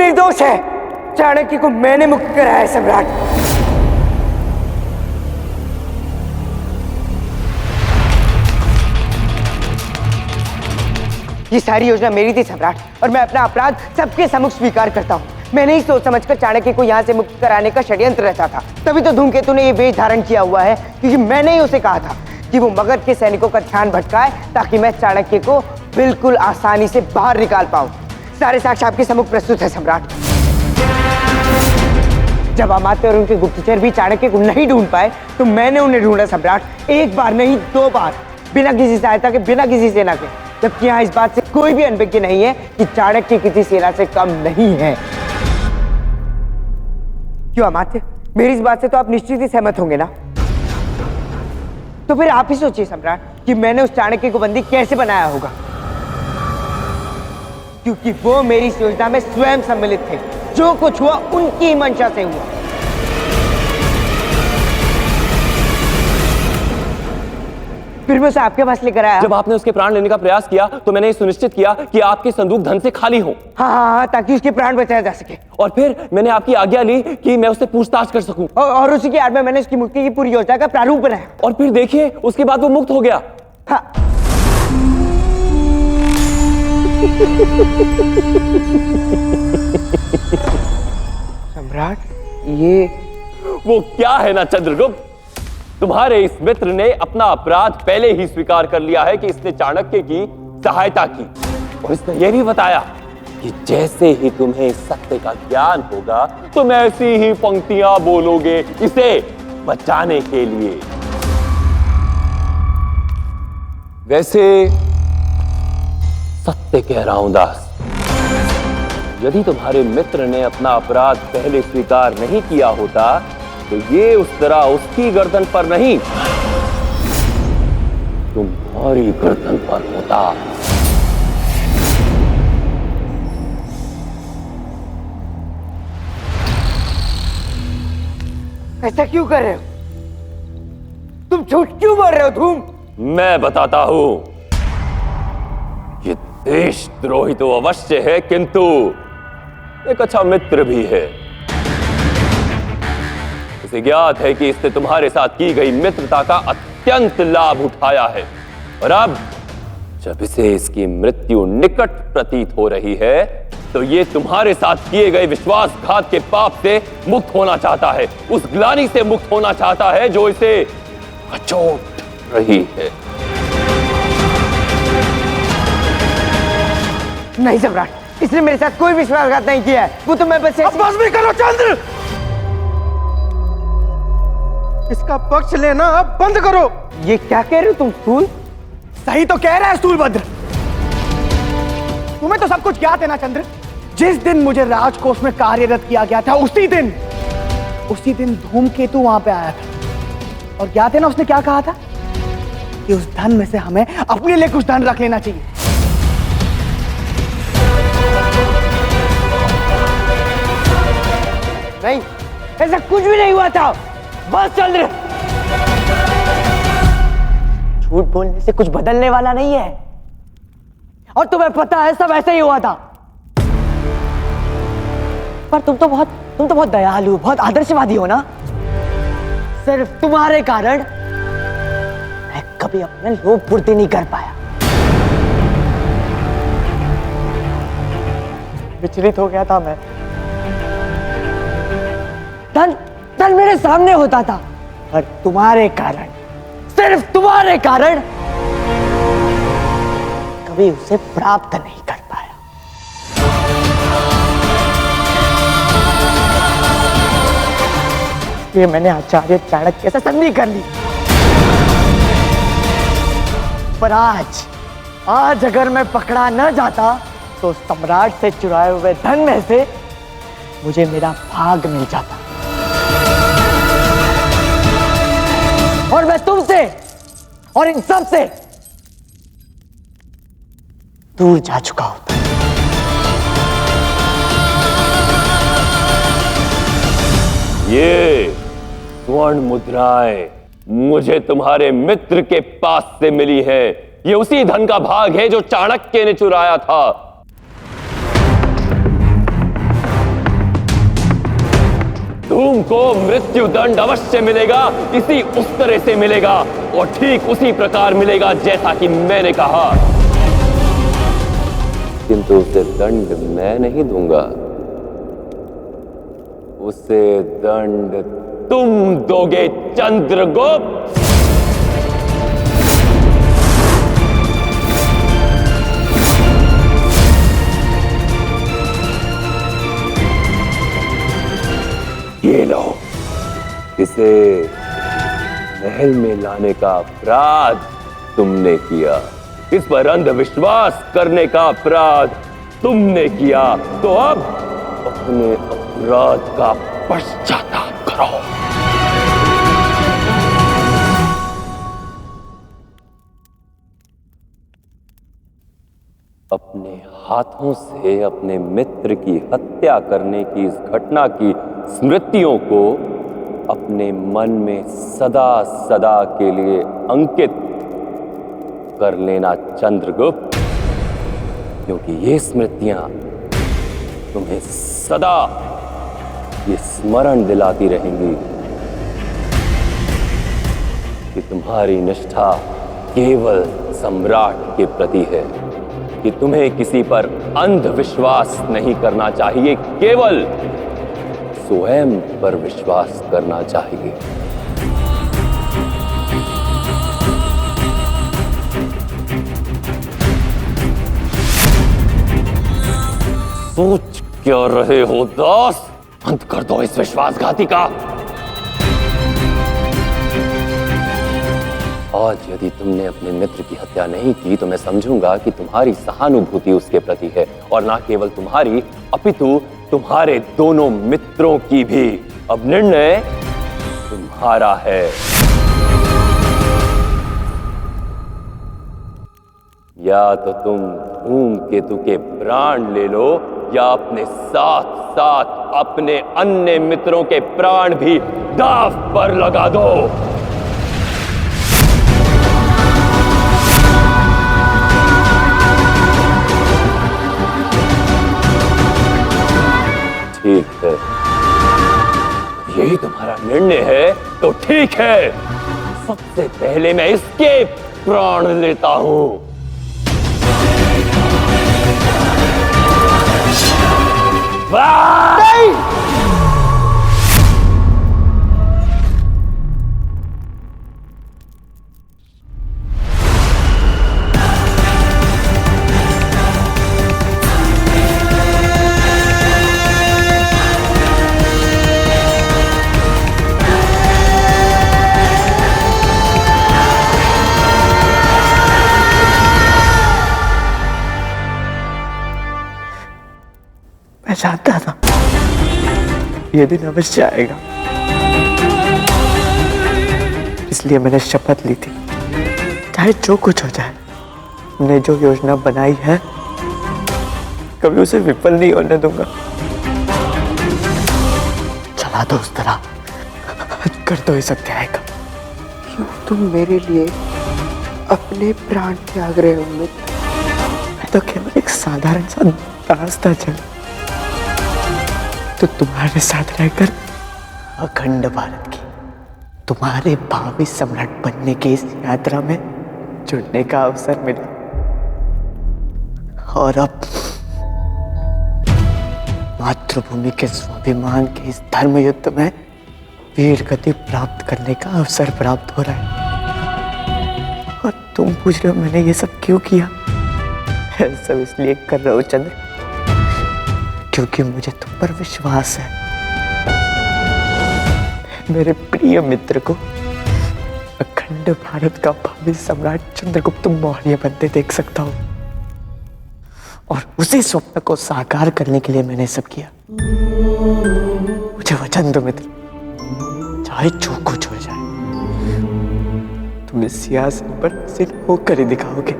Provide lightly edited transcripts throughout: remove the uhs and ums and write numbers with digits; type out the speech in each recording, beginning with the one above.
निर्दोष है। चाणक्य को मैंने मुक्त कराया है सम्राट। ये सारी योजना मेरी थी सम्राट, और मैं अपना अपराध सबके सम्मुख स्वीकार करता हूँ। मैंने ही सोच समझकर चाणक्य को यहाँ से मुक्त कराने का षड्यंत्र रचा था। तभी तो धूमकेतु ने ये वेश धारण किया हुआ है, क्योंकि मैंने ही उसे कहा था कि वो मगध के सैनिकों का ध्यान भटकाए, ताकि मैं चाणक्य को बिल्कुल आसानी से बाहर निकाल पाऊं। सारे साक्ष्य आपके सम्मुख प्रस्तुत है सम्राट। जब अमात्य और उनके गुप्तचर भी चाणक्य को नहीं ढूंढ पाए, तो मैंने उन्हें ढूंढा सम्राट। एक बार नहीं, 2 बार, बिना किसी सहायता के, बिना किसी सेना के। जबकि यहाँ इस बात से कोई भी अनभिज्ञ नहीं है कि चाणक्य किसी सेना से कम नहीं है। क्यों अमात्य, मेरी इस बात से तो आप निश्चित ही सहमत होंगे ना? तो फिर आप ही सोचिए सम्राट कि मैंने उस चाणक्य को बंदी कैसे बनाया होगा, क्योंकि वो मेरी इस योजना में स्वयं सम्मिलित थे। जो कुछ हुआ उनकी ही मंशा से हुआ। फिर मैं उसे आपके पास लेकर आया। जब आपने उसके प्राण लेने का प्रयास किया तो मैंने सुनिश्चित किया कि आपके संदूक धन से खाली हो। हाँ, ताकि उसके प्राण बचाया जा सके। और फिर मैंने आपकी आज्ञा ली कि मैं उससे पूछताछ कर सकूं। और उसी की आड़ में मैंने उसकी मुक्ति की पूरी योजना का प्रारूप बनाया। और फिर देखिए, उसके बाद वो मुक्त हो गया। हाँ। सम्राट, ये वो क्या है ना चंद्रगुप्त, तुम्हारे इस मित्र ने अपना अपराध पहले ही स्वीकार कर लिया है कि इसने चाणक्य की सहायता की। और इसने यह भी बताया कि जैसे ही तुम्हें सत्य का ज्ञान होगा तुम ऐसी ही पंक्तियां बोलोगे इसे बचाने के लिए। वैसे सत्य कह रहा हूं दास, यदि तुम्हारे मित्र ने अपना अपराध पहले स्वीकार नहीं किया होता तो ये उस तरह उसकी गर्दन पर नहीं, तुम्हारी गर्दन पर होता। ऐसा क्यों कर रहे हो? तुम झूठ क्यों बोल रहे हो धूम? मैं बताता हूं। ये देशद्रोही तो अवश्य है, किंतु एक अच्छा मित्र भी है। इसे ज्ञात है कि इसने तुम्हारे साथ की गई मित्रता का अत्यंत लाभ उठाया है, और अब जब इसे इसकी मृत्यु निकट प्रतीत हो रही है तो ये तुम्हारे साथ किए गए विश्वासघात के पाप से मुक्त होना चाहता है, उस ग्लानि से मुक्त होना चाहता है जो इसे अचोट रही है। नहीं सम्राट, इसने मेरे साथ कोई विश्वासघात नहीं किया है। वो तो मैं बस भी करो चंद्र, इसका पक्ष लेना अब बंद करो। ये क्या कह रहे हो तुम स्थूल? सही तो कह रहा है स्थूलभद्र। तुम्हें तो सब कुछ ज्ञात है ना चंद्र। जिस दिन मुझे राजकोष में कार्यरत किया गया था उसी दिन धूमकेतु वहां पे आया था, और ज्ञात है ना उसने क्या कहा था कि उस धन में से हमें अपने लिए कुछ धन रख लेना चाहिए। नहीं, ऐसा कुछ भी नहीं हुआ था। बस चंद्र, झूठ बोलने से कुछ बदलने वाला नहीं है, और तुम्हें पता है सब ऐसे ही हुआ था। पर तुम तो बहुत दयालु, बहुत आदर्शवादी हो ना। सिर्फ तुम्हारे कारण मैं कभी अपने लोभ पूर्ति नहीं कर पाया। विचलित हो गया था मैं। धन मेरे सामने होता था, पर तुम्हारे कारण, सिर्फ तुम्हारे कारण कभी उसे प्राप्त नहीं कर पाया। ये मैंने आचार्य चाणक्य से संधि कर ली। पर आज अगर मैं पकड़ा न जाता तो सम्राट से चुराए हुए धन में से मुझे मेरा भाग मिल जाता, और मैं तुमसे और इन सब से दूर जा चुका होता। ये स्वर्ण मुद्राएं मुझे तुम्हारे मित्र के पास से मिली है। ये उसी धन का भाग है जो चाणक्य ने चुराया था। धूम को मृत्युदंड अवश्य मिलेगा, इसी उस तरह से मिलेगा और ठीक उसी प्रकार मिलेगा जैसा कि मैंने कहा। किंतु उसे दंड मैं नहीं दूंगा, उसे दंड तुम दोगे चंद्रगुप्त। ये लो, इसे महल में लाने का अपराध तुमने किया, इस पर अंधविश्वास करने का अपराध तुमने किया, तो अब अपने अपराध का पश्चाताप करो। अपने हाथों से अपने मित्र की हत्या करने की इस घटना की स्मृतियों को अपने मन में सदा सदा के लिए अंकित कर लेना चंद्रगुप्त, क्योंकि ये स्मृतियां तुम्हें सदा ये स्मरण दिलाती रहेंगी कि तुम्हारी निष्ठा केवल सम्राट के प्रति है, कि तुम्हें किसी पर अंधविश्वास नहीं करना चाहिए, केवल स्वयं पर विश्वास करना चाहिए। सोच क्या रहे हो दास? अंत कर दो इस विश्वासघाती का। आज यदि तुमने अपने मित्र की हत्या नहीं की तो मैं समझूंगा कि तुम्हारी सहानुभूति उसके प्रति है, और ना केवल तुम्हारी अपितु तुम्हारे दोनों मित्रों की भी। अब निर्णय तुम्हारा है। या तो तुम धूमकेतु के प्राण ले लो, या अपने साथ साथ अपने अन्य मित्रों के प्राण भी दांव पर लगा दो। ठीक है, यही तुम्हारा निर्णय है तो ठीक है। सबसे पहले मैं इसके प्राण लेता हूं। नहीं! मैं जानता था ये दिन अवश्य आएगा, इसलिए मैंने शपथ ली थी, चाहे जो कुछ हो जाए, मैंने जो योजना बनाई है कभी उसे विफल नहीं होने दूंगा। चला दो उस तरह, कर दो इस अध्याय का। क्यों तुम मेरे लिए अपने प्राण त्याग रहे हो मित्र? मैं तो केवल एक साधारण सा दास था चल, तो तुम्हारे साथ रहकर अखंड भारत की, तुम्हारे भावी सम्राट बनने की इस यात्रा में जुड़ने का अवसर मिला, और अब मातृभूमि के स्वाभिमान के इस धर्म युद्ध में वीर गति प्राप्त करने का अवसर प्राप्त हो रहा है। और तुम पूछ रहे हो मैंने ये सब क्यों किया? सब इसलिए कर रहा हूं चंद्र, क्योंकि मुझे तुम पर विश्वास है। मेरे प्रिय मित्र को अखंड भारत का भावी सम्राट चंद्रगुप्त मौर्य बनते देख सकता हूं, और उसी स्वप्न को साकार करने के लिए मैंने सब किया। मुझे वचन दो मित्र, चाहे जो कुछ हो जाए, तुम इस सिंहासन पर सिर होकर ही दिखाओगे,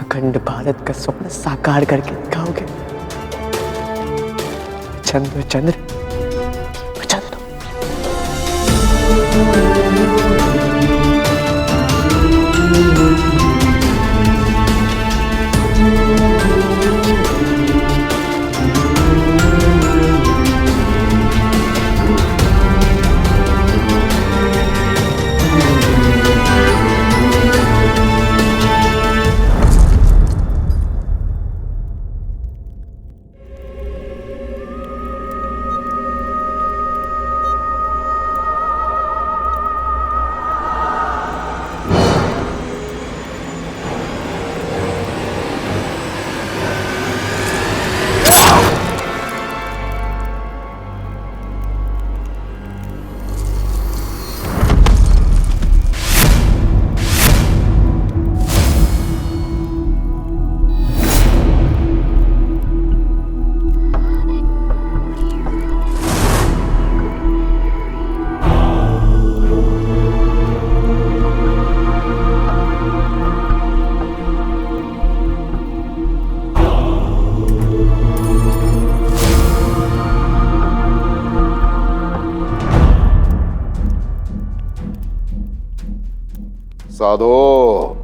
अखंड भारत का स्वप्न साकार करके दिखाओगे। चंद्र चंद्र चंद्र। साधो।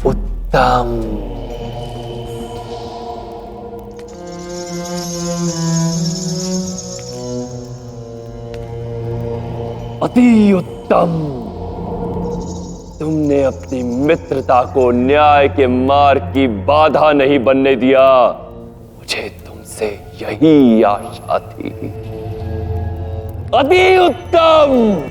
उत्तम। अति उत्तम। तुमने अपनी मित्रता को न्याय के मार्ग की बाधा नहीं बनने दिया। मुझे तुमसे यही आशा थी। अति उत्तम।